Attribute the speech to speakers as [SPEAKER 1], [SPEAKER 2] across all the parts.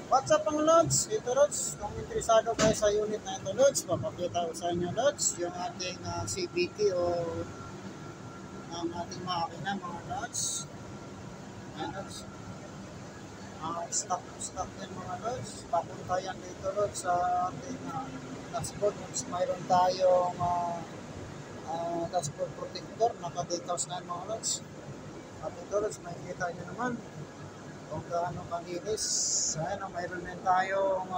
[SPEAKER 1] What's up mga Lods? Ito Lods, kung interesado kayo sa unit na ito Lods, papakita ko sa inyo Lods, yung ating CVT o ang ating makina mga Lods. Ayan Lods. Stock yan mga Lods. Papunta yan dito Lods sa ating dashboard. Mayroon tayong dashboard protector, naka-decals na yan mga Lods. At ito Lods, makikita nyo naman kung gaano kalinis. Ayan, mayroon din tayong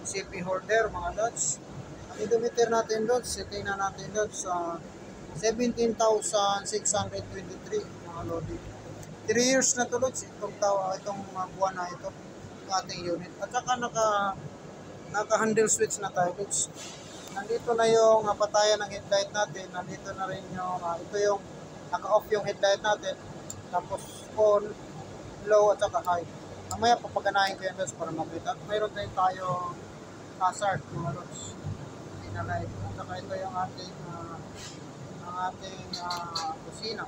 [SPEAKER 1] CP holder mga Lods. Ang idometer natin Lods, tingnan natin Lods, 17,623 mga Lodi. 3 years na to Lods, itong buwan na ito, yung ating unit. At saka naka-handle switch na tayo Lods. Nandito na yung patayan ng headlight natin, nandito na rin yung, ito yung naka-off yung headlight natin, tapos on, low at saka high. Mamaya papaganahin ko yan Lods para makita. At mayroon din tayo hazard mga Lods. Pinalight. At saka ito yung ating kusina.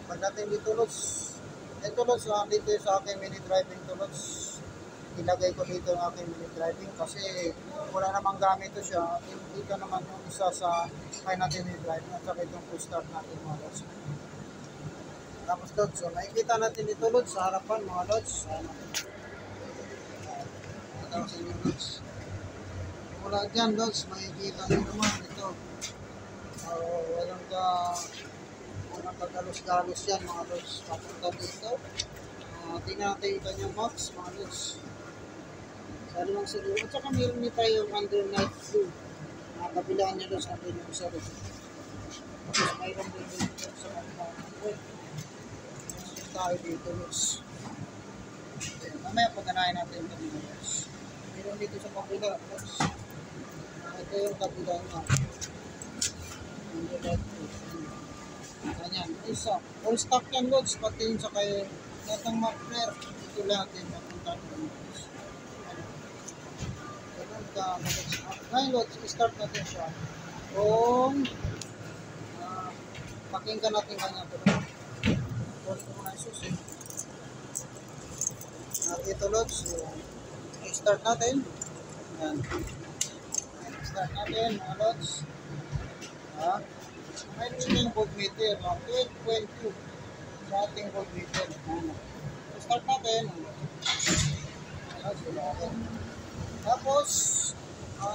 [SPEAKER 1] Pagdating dito Lods, ito Lods, dito sa aking mini driving to Lods. Ilagay ko dito ang aking mini driving kasi wala namang gamit ito siya. Dito naman yung isa sa kaya natin mini driving at saka itong push start natin mga Lods. Tapos Lods, so nakikita natin dito Lods sa harapan mga Lods. Ito sa inyo Lods. Mula dyan Lods, makikita nyo naman ito. Walang kagalos-galos yan mga Lods. Papunta dito. Tingnan natin yung kanyang box mga Lods. Sana lang sa At saka mayroon nito yung under night view. Kabilaan niya Lods natin yung isa Lods. Tapos mayroon din dito sa mga tayo dito Lods. Mamaya paganahin natin ito dito Lods. Mayroon dito sa kabila Lods. Ito yung kabila nga. Ganyan. Isa. All stock yan Lods. Pati yun sa kayo natang muffler. Ito lang natin mapunta dito Lods. Ganun ka Lods. Ngayon Lods, start natin siya. Kung pakinggan natin kanya ito Lods. Pause ko muna yung susi. At ito Lods, i-start natin. Ayan. I-start natin mga Lods. Mayroon din yung voltmeter, 12.2 sa ating voltmeter. I-start natin. Tapos,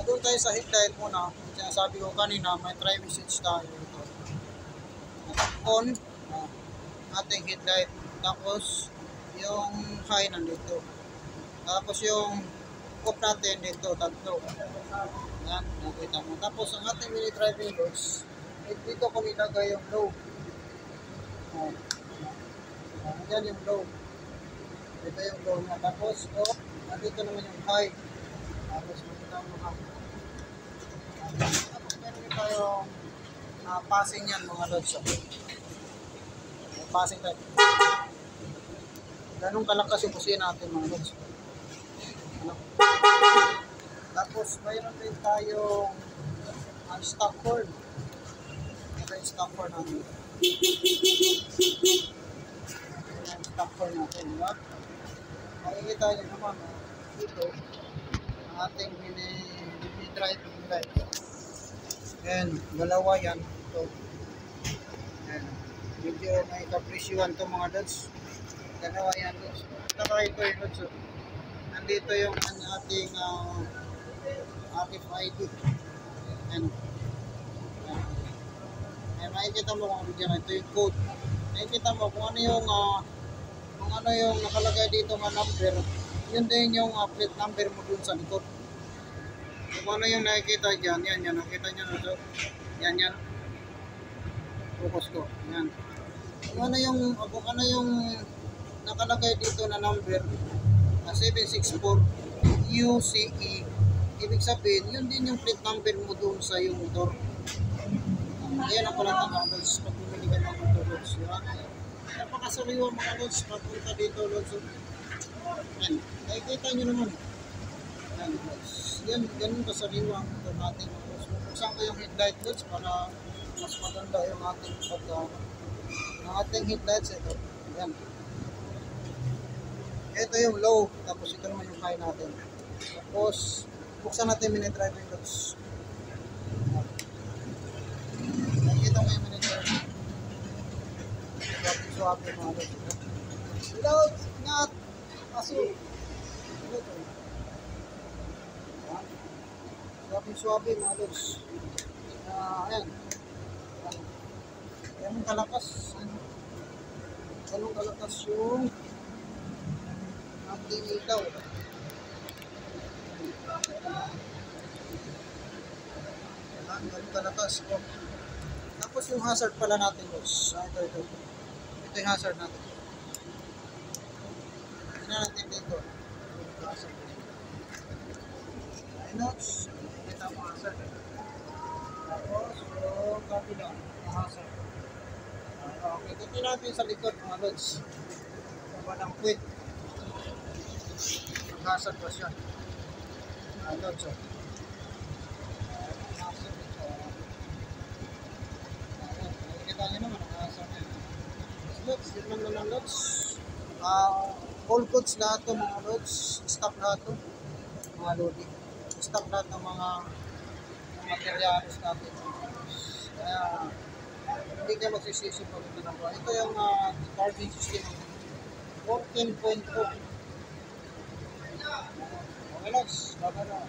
[SPEAKER 1] doon tayo sa headlight muna. Sinasabi ko kanina, may try message tayo ito. On. Ating headlight, tapos yung high nandito, tapos yung off natin dito, tatlo. Yan, nakita mo. Tapos ang ating mini driving Lods, dito ko nilagay yung low. Yan yung low. Ito yung low niya. Tapos off, nandito naman yung high. Tapos makita mo ha. Tapos meron tayong passing yan mga Lods. Passing tayo. Ganun kalakas yung kusina natin mga Lods. Tapos mayroon din tayong stock horn. Ito yung stock horn natin. Ito yung stock horn natin. Diba? Makikita nyo naman dito ang ating mini driving light. And dalawa yan. Ito. And medyo may kapresyuhan ito mga Lods. Dalawa yan Lods. Saka ito yung Lods. Nandito yung ating RFID. And makikita mo kung ano dyan. Ito yung code. Makikita mo kung ano yung nakalagay dito ng number. Yun din yung plate number mo dun sa likod. Kung ano yung nakikita dyan. Yan. Nakita nyo na ito. Yan. Focus ko. Yan. Kung ano yung nakalagay dito na number 764 UCE, ibig sabihin yun din yung plate number mo doon sa yung motor. Ayan ang palatandaan Lods pag bumili ka ng motor Lods. Napakasariwa mga Lods pagpunta dito Lods. Yan, nakikita nyo naman yan Lods. Yan, ganun kasariwa ang motor natin Lods. Buksan ko yung headlight Lods para mas maganda yung ating pagka ng ating headlights ito. Yan. Ito yung low, tapos ito naman yung high natin. Tapos, buksan natin yung mini driving loads. Nakikita mo yung mini driving. Swabe mga loads. Loads, ingat! Aso! Swabe mga loads. Ayan. Ganun kalakas. Ganun kalakas yung ating ilaw. Ganun kalakas. Tapos yung hazard pala natin, boss. Ito. Ito yung hazard natin. Tignan natin dito. Hazard. Inox. Kita mo hazard. Tapos yung kabila. Hazard. Okay, tignan natin sa likod mga lods. Walang quit. Hazard ba siya? Lods. Kita nyo naman ang hazard niya. Lods, yun lang naman lods. All codes lahat to mga lods. Stop lahat to. Mga loading. Stop lahat ng mga materialis natin. Kaya hindi ka magsisisi pag ito na po. Ito yung charging system. 14.2. Okay lods. Baba na.